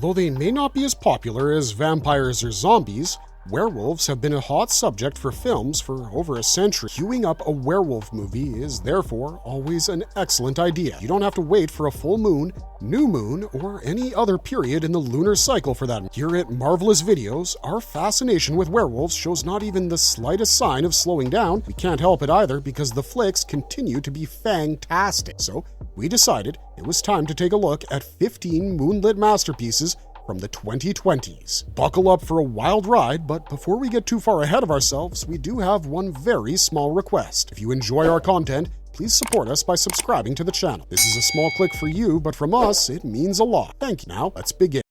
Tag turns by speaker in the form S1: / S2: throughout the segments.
S1: Although they may not be as popular as vampires or zombies, werewolves have been a hot subject for films for over a century. Queuing up a werewolf movie is therefore always an excellent idea. You don't have to wait for a full moon, new moon, or any other period in the lunar cycle for that. Here at Marvelous Videos, our fascination with werewolves shows not even the slightest sign of slowing down. We can't help it either because the flicks continue to be fantastic. So we decided it was time to take a look at 15 moonlit masterpieces from the 2020s. Buckle up for a wild ride, but before we get too far ahead of ourselves, we do have one very small request. If you enjoy our content, please support us by subscribing to the channel. This is a small click for you, but from us, it means a lot. Thank you. Now, let's begin.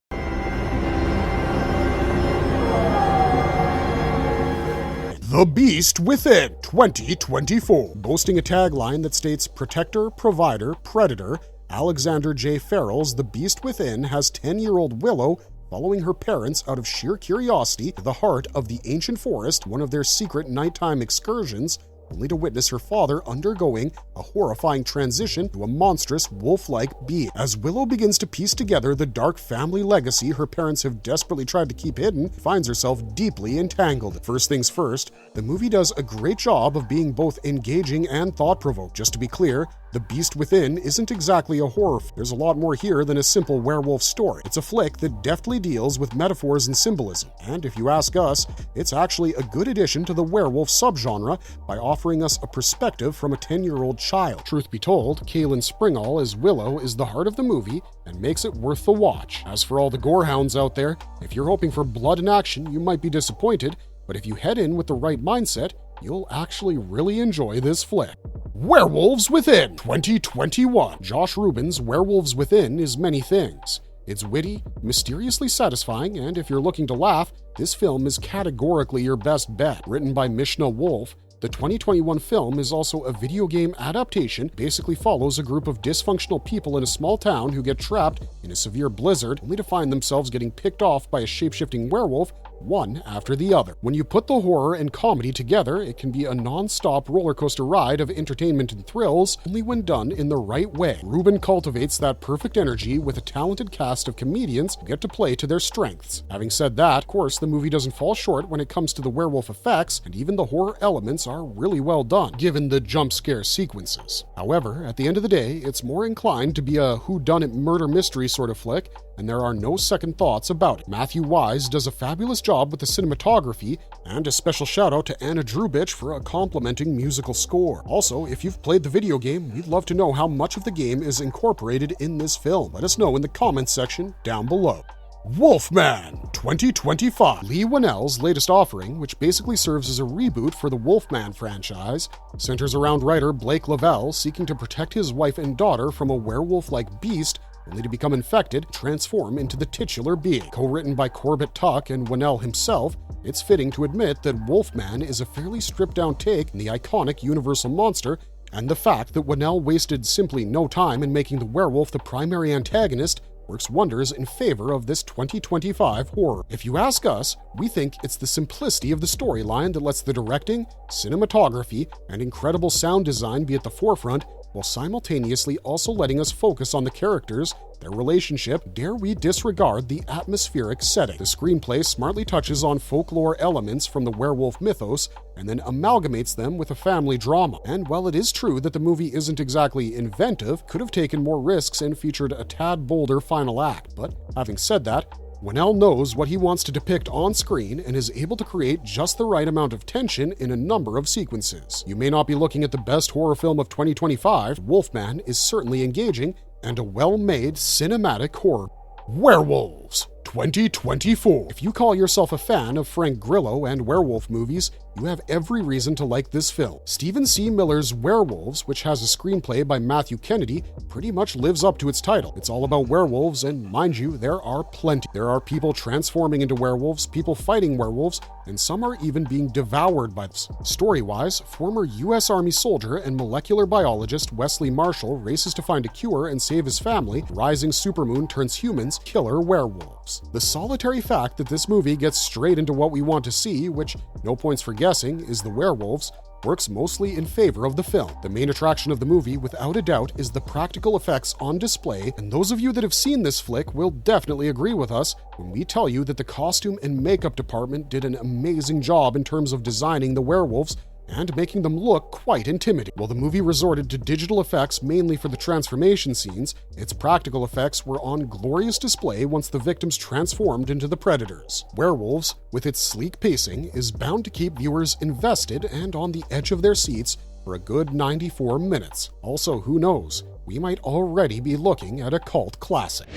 S1: The Beast Within 2024. Boasting a tagline that states Protector, Provider, Predator, Alexander J. Farrell's The Beast Within has 10-year-old Willow following her parents out of sheer curiosity to the heart of the ancient forest, one of their secret nighttime excursions, only to witness her father undergoing a horrifying transition to a monstrous wolf-like being. As Willow begins to piece together the dark family legacy her parents have desperately tried to keep hidden, she finds herself deeply entangled. First things first, the movie does a great job of being both engaging and thought-provoking. Just to be clear, The Beast Within isn't exactly a horror film. There's a lot more here than a simple werewolf story. It's a flick that deftly deals with metaphors and symbolism, and if you ask us, it's actually a good addition to the werewolf subgenre by offering us a perspective from a 10-year-old child. Truth be told, Kaylin Springall as Willow is the heart of the movie and makes it worth the watch. As for all the gorehounds out there, if you're hoping for blood and action, you might be disappointed, but if you head in with the right mindset, you'll actually really enjoy this flick. Werewolves Within 2021. Josh Rubin's Werewolves Within is many things. It's witty, mysteriously satisfying, and if you're looking to laugh, this film is categorically your best bet. Written by Mishna Wolf, the 2021 film is also a video game adaptation, basically follows a group of dysfunctional people in a small town who get trapped in a severe blizzard, only to find themselves getting picked off by a shape-shifting werewolf, one after the other. When you put the horror and comedy together, it can be a non-stop roller coaster ride of entertainment and thrills, only when done in the right way. Rubin cultivates that perfect energy with a talented cast of comedians who get to play to their strengths. Having said that, of course, the movie doesn't fall short when it comes to the werewolf effects, and even the horror elements are really well done, given the jump scare sequences. However, at the end of the day, it's more inclined to be a whodunit murder mystery sort of flick, and there are no second thoughts about it. Matthew Wise does a fabulous job with the cinematography, and a special shout out to Anna Drubich for a complimenting musical score. Also, if you've played the video game, we'd love to know how much of the game is incorporated in this film. Let us know in the comments section down below. Wolfman 2025. Lee Whannell's latest offering, which basically serves as a reboot for the Wolfman franchise, centers around writer Blake Lavelle seeking to protect his wife and daughter from a werewolf-like beast only to become infected, transform into the titular being. Co-written by Corbett Tuck and Whannell himself, it's fitting to admit that Wolfman is a fairly stripped-down take on the iconic Universal monster, and the fact that Whannell wasted simply no time in making the werewolf the primary antagonist works wonders in favor of this 2025 horror. If you ask us, we think it's the simplicity of the storyline that lets the directing, cinematography, and incredible sound design be at the forefront, while simultaneously also letting us focus on the characters, their relationship. Dare we disregard the atmospheric setting? The screenplay smartly touches on folklore elements from the werewolf mythos and then amalgamates them with a family drama. And while it is true that the movie isn't exactly inventive, could have taken more risks and featured a tad bolder final act. But having said that, Whannell knows what he wants to depict on screen and is able to create just the right amount of tension in a number of sequences. You may not be looking at the best horror film of 2025, Wolfman is certainly engaging and a well-made cinematic horror. Werewolves 2024. If you call yourself a fan of Frank Grillo and werewolf movies, you have every reason to like this film. Stephen C. Miller's Werewolves, which has a screenplay by Matthew Kennedy, pretty much lives up to its title. It's all about werewolves, and mind you, there are plenty. There are people transforming into werewolves, people fighting werewolves, and some are even being devoured by this. Story-wise, former U.S. Army soldier and molecular biologist Wesley Marshall races to find a cure and save his family. Rising supermoon turns humans killer werewolves. The solitary fact that this movie gets straight into what we want to see, which, no points for guessing, is the werewolves, works mostly in favor of the film. The main attraction of the movie, without a doubt, is the practical effects on display, and those of you that have seen this flick will definitely agree with us when we tell you that the costume and makeup department did an amazing job in terms of designing the werewolves and making them look quite intimidating. While the movie resorted to digital effects mainly for the transformation scenes, its practical effects were on glorious display once the victims transformed into the predators. Werewolves, with its sleek pacing, is bound to keep viewers invested and on the edge of their seats for a good 94 minutes. Also, who knows, we might already be looking at a cult classic.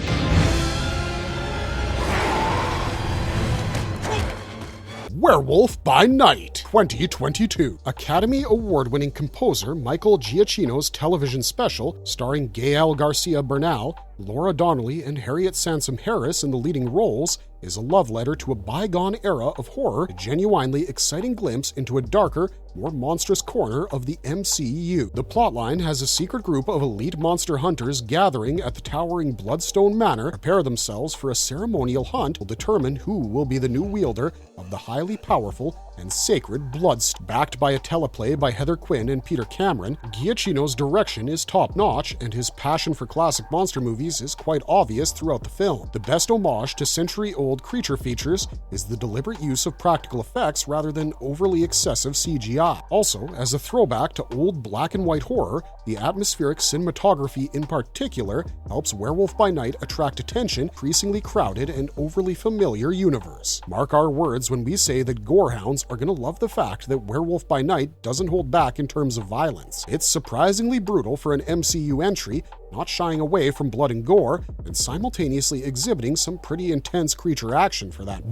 S1: Werewolf by Night 2022. Academy Award-winning composer Michael Giacchino's television special, starring Gael Garcia Bernal, Laura Donnelly, and Harriet Sansom Harris in the leading roles, is a love letter to a bygone era of horror, a genuinely exciting glimpse into a darker, more monstrous corner of the MCU. The plotline has a secret group of elite monster hunters gathering at the towering Bloodstone Manor, prepare themselves for a ceremonial hunt will determine who will be the new wielder of the highly powerful and sacred Bloodstone. Backed by a teleplay by Heather Quinn and Peter Cameron, Giacchino's direction is top-notch, and his passion for classic monster movies is quite obvious throughout the film. The best homage to century-old creature features is the deliberate use of practical effects rather than overly excessive CGI. Also, as a throwback to old black and white horror, the atmospheric cinematography in particular helps Werewolf by Night attract attention, increasingly crowded and overly familiar universe. Mark our words when we say that gorehounds are going to love the fact that Werewolf by Night doesn't hold back in terms of violence. It's surprisingly brutal for an MCU entry, not shying away from blood and gore, and simultaneously exhibiting some pretty intense creature action for that.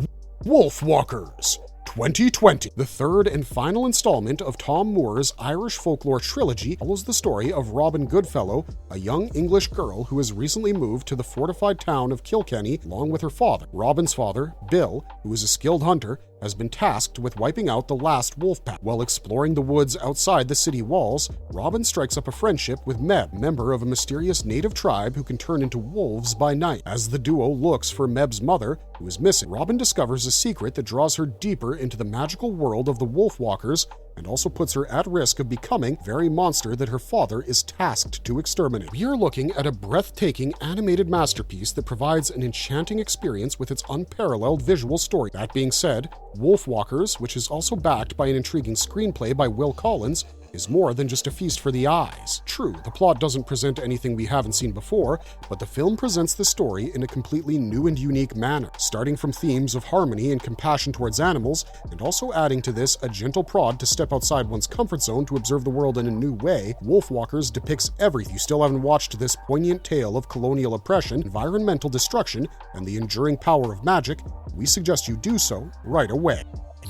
S1: Wolfwalkers 2020. The third and final installment of Tom Moore's Irish folklore trilogy follows the story of Robin Goodfellow, a young English girl who has recently moved to the fortified town of Kilkenny along with her father. Robin's father, Bill, who is a skilled hunter, has been tasked with wiping out the last wolf pack. While exploring the woods outside the city walls, Robin strikes up a friendship with Meb, member of a mysterious native tribe who can turn into wolves by night. As the duo looks for Meb's mother, who is missing, Robin discovers a secret that draws her deeper into the magical world of the Wolfwalkers and also puts her at risk of becoming the very monster that her father is tasked to exterminate. We are looking at a breathtaking animated masterpiece that provides an enchanting experience with its unparalleled visual story. That being said, Wolfwalkers, which is also backed by an intriguing screenplay by Will Collins, is more than just a feast for the eyes. True, the plot doesn't present anything we haven't seen before, but the film presents the story in a completely new and unique manner, starting from themes of harmony and compassion towards animals, and also adding to this a gentle prod to step outside one's comfort zone to observe the world in a new way. Wolfwalkers depicts everything. If you still haven't watched this poignant tale of colonial oppression, environmental destruction, and the enduring power of magic, we suggest you do so right away.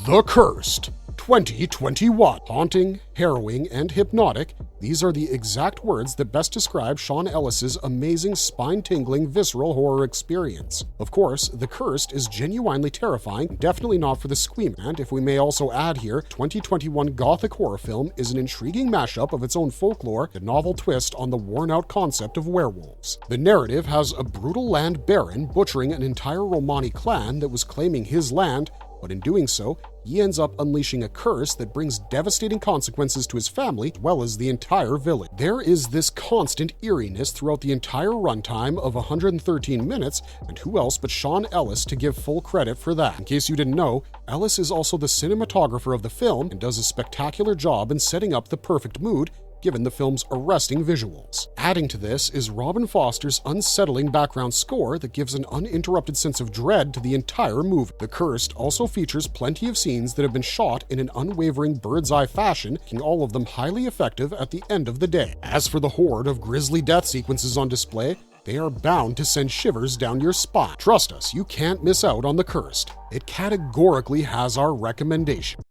S1: The Cursed 2021. Haunting, harrowing, and hypnotic, these are the exact words that best describe Sean Ellis's amazing, spine-tingling, visceral horror experience. Of course, The Cursed is genuinely terrifying, definitely not for the squeamish. And if we may also add here, 2021 gothic horror film is an intriguing mashup of its own folklore, a novel twist on the worn-out concept of werewolves. The narrative has a brutal land baron butchering an entire Romani clan that was claiming his land, but in doing so, he ends up unleashing a curse that brings devastating consequences to his family as well as the entire village. There is this constant eeriness throughout the entire runtime of 113 minutes, and who else but Sean Ellis to give full credit for that. In case you didn't know, Ellis is also the cinematographer of the film and does a spectacular job in setting up the perfect mood given the film's arresting visuals. Adding to this is Robin Foster's unsettling background score that gives an uninterrupted sense of dread to the entire movie. The Cursed also features plenty of scenes that have been shot in an unwavering bird's-eye fashion, making all of them highly effective at the end of the day. As for the horde of grisly death sequences on display, they are bound to send shivers down your spine. Trust us, you can't miss out on The Cursed. It categorically has our recommendation.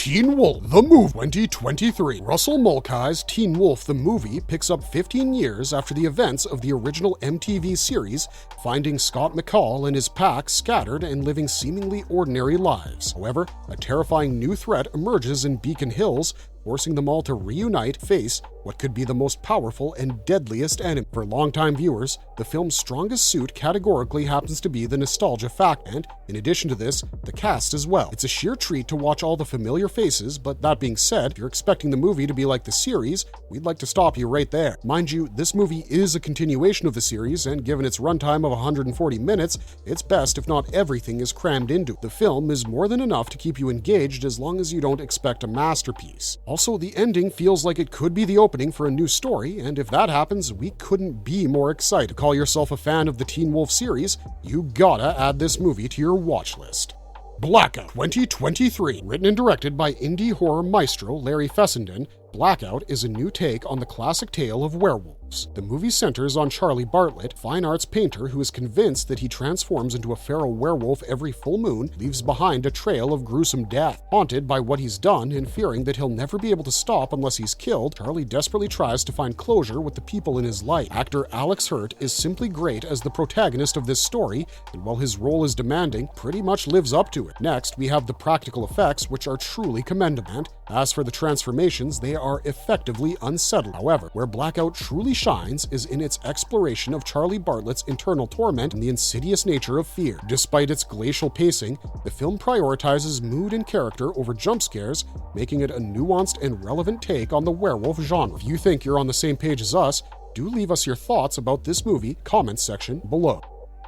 S1: Teen Wolf, the Movie 2023. Russell Mulcahy's Teen Wolf, the Movie picks up 15 years after the events of the original MTV series, finding Scott McCall and his pack scattered and living seemingly ordinary lives. However, a terrifying new threat emerges in Beacon Hills, forcing them all to reunite, face what could be the most powerful and deadliest enemy. For longtime viewers, the film's strongest suit categorically happens to be the nostalgia factor, and in addition to this, the cast as well. It's a sheer treat to watch all the familiar faces, but that being said, if you're expecting the movie to be like the series, we'd like to stop you right there. Mind you, this movie is a continuation of the series, and given its runtime of 140 minutes, it's best if not everything is crammed into it. The film is more than enough to keep you engaged as long as you don't expect a masterpiece. Also, the ending feels like it could be the opening for a new story, and if that happens, we couldn't be more excited. To call yourself a fan of the Teen Wolf series, you gotta add this movie to your watch list. Blackout 2023. Written and directed by indie horror maestro Larry Fessenden, Blackout is a new take on the classic tale of werewolves. The movie centers on Charlie Bartlett, fine arts painter who is convinced that he transforms into a feral werewolf every full moon, leaves behind a trail of gruesome death. Haunted by what he's done and fearing that he'll never be able to stop unless he's killed, Charlie desperately tries to find closure with the people in his life. Actor Alex Hurt is simply great as the protagonist of this story, and while his role is demanding, pretty much lives up to it. Next, we have the practical effects, which are truly commendable. And as for the transformations, they are effectively unsettling. However, where Blackout truly shines is in its exploration of Charlie Bartlett's internal torment and the insidious nature of fear. Despite its glacial pacing, the film prioritizes mood and character over jump scares, making it a nuanced and relevant take on the werewolf genre. If you think you're on the same page as us, do leave us your thoughts about this movie comments section below.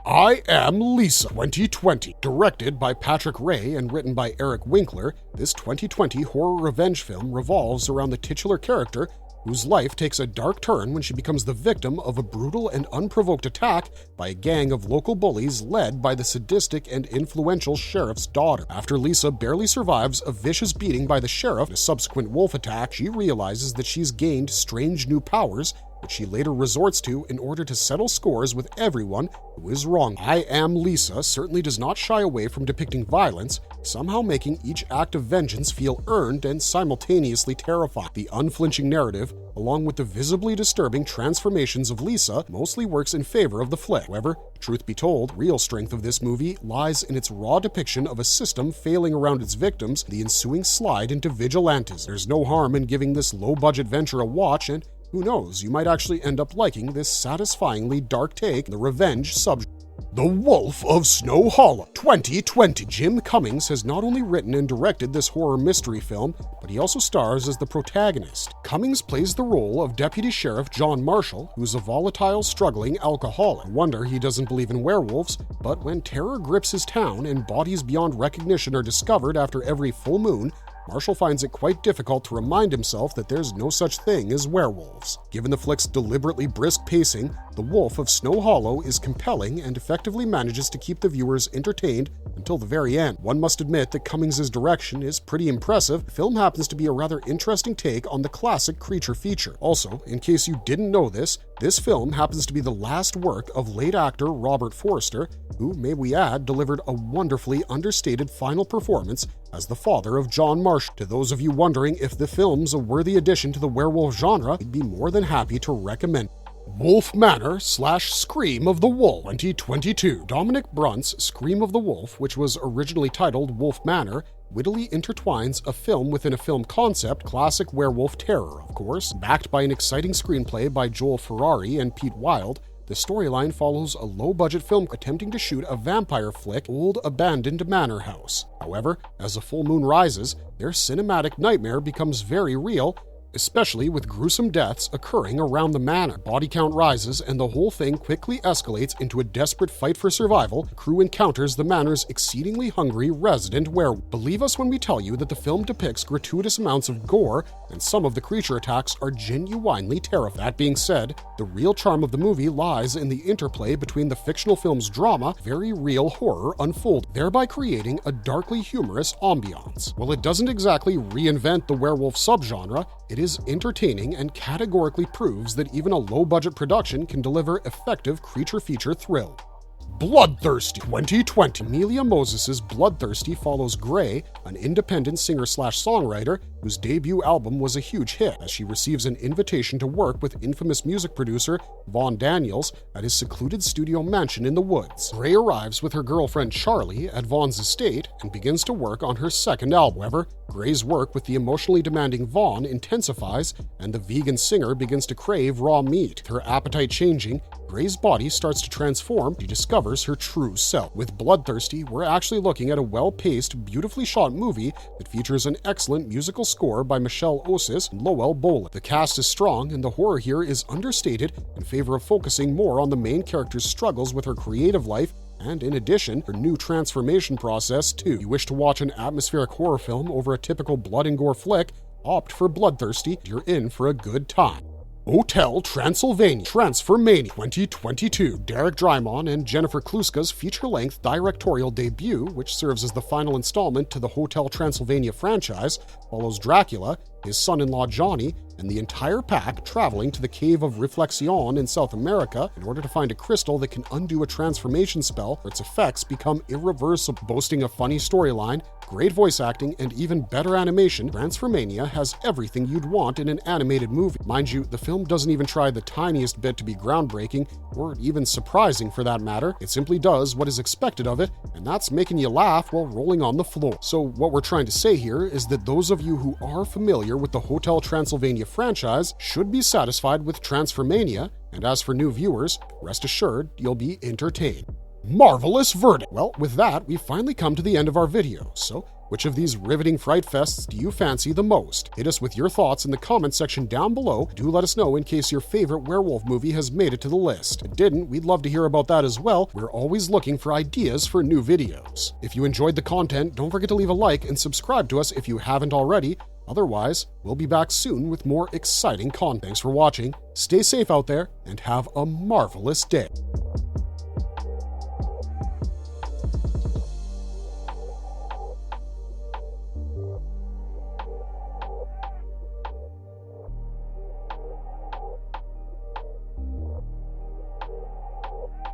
S1: I Am Lisa 2020. Directed by Patrick Ray and written by Eric Winkler, this 2020 horror revenge film revolves around the titular character whose life takes a dark turn when she becomes the victim of a brutal and unprovoked attack by a gang of local bullies led by the sadistic and influential sheriff's daughter. After Lisa barely survives a vicious beating by the sheriff and a subsequent wolf attack, she realizes that she's gained strange new powers which she later resorts to in order to settle scores with everyone who is wrong. I Am Lisa certainly does not shy away from depicting violence, somehow making each act of vengeance feel earned and simultaneously terrifying. The unflinching narrative, along with the visibly disturbing transformations of Lisa, mostly works in favor of the flick. However, truth be told, real strength of this movie lies in its raw depiction of a system failing around its victims, the ensuing slide into vigilantism. There's no harm in giving this low-budget venture a watch, and who knows, you might actually end up liking this satisfyingly dark take on the revenge subgenre. The Wolf of Snow Hollow 2020. Jim Cummings has not only written and directed this horror mystery film, but he also stars as the protagonist. Cummings plays the role of Deputy Sheriff John Marshall, who's a volatile, struggling alcoholic. No wonder he doesn't believe in werewolves, but when terror grips his town and bodies beyond recognition are discovered after every full moon, Marshall finds it quite difficult to remind himself that there's no such thing as werewolves. Given the flick's deliberately brisk pacing, The Wolf of Snow Hollow is compelling and effectively manages to keep the viewers entertained until the very end. One must admit that Cummings' direction is pretty impressive. The film happens to be a rather interesting take on the classic creature feature. Also, in case you didn't know this film happens to be the last work of late actor Robert Forster, who, may we add, delivered a wonderfully understated final performance as the father of John Marshall. To those of you wondering if the film's a worthy addition to the werewolf genre, we'd be more than happy to recommend Wolf Manor / Scream of the Wolf 2022. Dominic Brunt's Scream of the Wolf, which was originally titled Wolf Manor, wittily intertwines a film within a film concept, classic werewolf terror, of course. Backed by an exciting screenplay by Joel Ferrari and Pete Wilde, the storyline follows a low-budget film attempting to shoot a vampire flick, Old Abandoned Manor House. However, as a full moon rises, their cinematic nightmare becomes very real, especially with gruesome deaths occurring around the manor. Body count rises, and the whole thing quickly escalates into a desperate fight for survival. The crew encounters the manor's exceedingly hungry resident werewolf. Believe us when we tell you that the film depicts gratuitous amounts of gore, and some of the creature attacks are genuinely terrifying. That being said, the real charm of the movie lies in the interplay between the fictional film's drama, very real horror unfold, thereby creating a darkly humorous ambiance. While it doesn't exactly reinvent the werewolf subgenre, it is entertaining and categorically proves that even a low-budget production can deliver effective creature feature thrill. Bloodthirsty 2020. Amelia Moses' Bloodthirsty follows Gray, an independent singer-slash-songwriter whose debut album was a huge hit, as she receives an invitation to work with infamous music producer Vaughn Daniels at his secluded studio mansion in the woods. Gray arrives with her girlfriend Charlie at Vaughn's estate and begins to work on her second album. However, Gray's work with the emotionally demanding Vaughn intensifies, and the vegan singer begins to crave raw meat. With her appetite changing, Gray's body starts to transform. She discovers her true self. With Bloodthirsty, we're actually looking at a well-paced, beautifully shot movie that features an excellent musical score by Michelle Osis and Lowell Bolin. The cast is strong, and the horror here is understated in favor of focusing more on the main character's struggles with her creative life and, in addition, her new transformation process, too. If you wish to watch an atmospheric horror film over a typical blood and gore flick, opt for Bloodthirsty. You're in for a good time. Hotel Transylvania TransMania 2022. Derek Drymon and Jennifer Kluska's feature-length directorial debut, which serves as the final installment to the Hotel Transylvania franchise, follows Dracula, his son-in-law Johnny, and the entire pack traveling to the Cave of Reflexion in South America in order to find a crystal that can undo a transformation spell where its effects become irreversible. Boasting a funny storyline, great voice acting, and even better animation, TransMania has everything you'd want in an animated movie. Mind you, the film doesn't even try the tiniest bit to be groundbreaking, or even surprising for that matter. It simply does what is expected of it, and that's making you laugh while rolling on the floor. So what we're trying to say here is that those of you who are familiar with the Hotel Transylvania franchise should be satisfied with TransMania, and as for new viewers, rest assured you'll be entertained. Marvelous verdict! Well, with that, we've finally come to the end of our video, so which of these riveting fright fests do you fancy the most? Hit us with your thoughts in the comment section down below. Do let us know in case your favorite werewolf movie has made it to the list. If it didn't, we'd love to hear about that as well. We're always looking for ideas for new videos. If you enjoyed the content, don't forget to leave a like and subscribe to us if you haven't already. Otherwise, we'll be back soon with more exciting content. Thanks for watching, stay safe out there, and have a marvelous day.